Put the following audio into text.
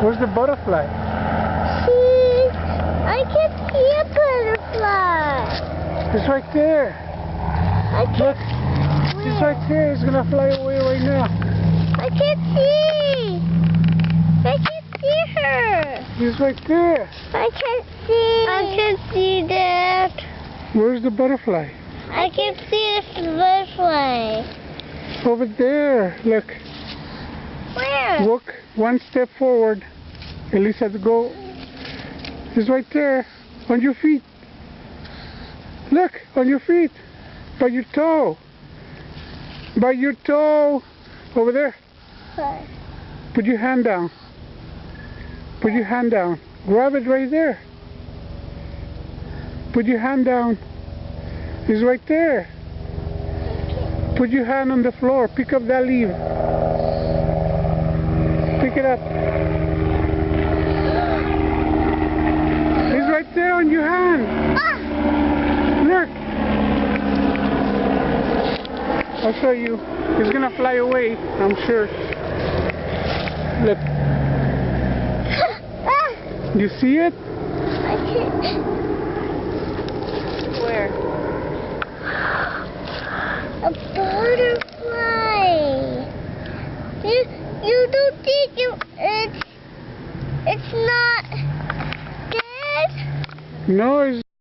Where's the butterfly? See, I can see a butterfly. It's right there. I can. Look, it's right there. It's gonna fly away right now. I can see. I can see her. It's right there. I can see. I can see that. Where's the butterfly? I can see the butterfly. Over there. Look. Where? Walk one step forward. Elisa, go. It's right there. On your feet. Look, on your feet. By your toe. By your toe. Over there. Where? Put your hand down. Put your hand down. Grab it right there. Put your hand down. It's right there. Put your hand on the floor. Pick up that leaf. Pick it up. It's right there on your hand. Ah! Look. I'll show you. It's gonna fly away, I'm sure. Look. Ah! You see it? I can't. Where? A butterfly. You don't think it's not dead? No, it's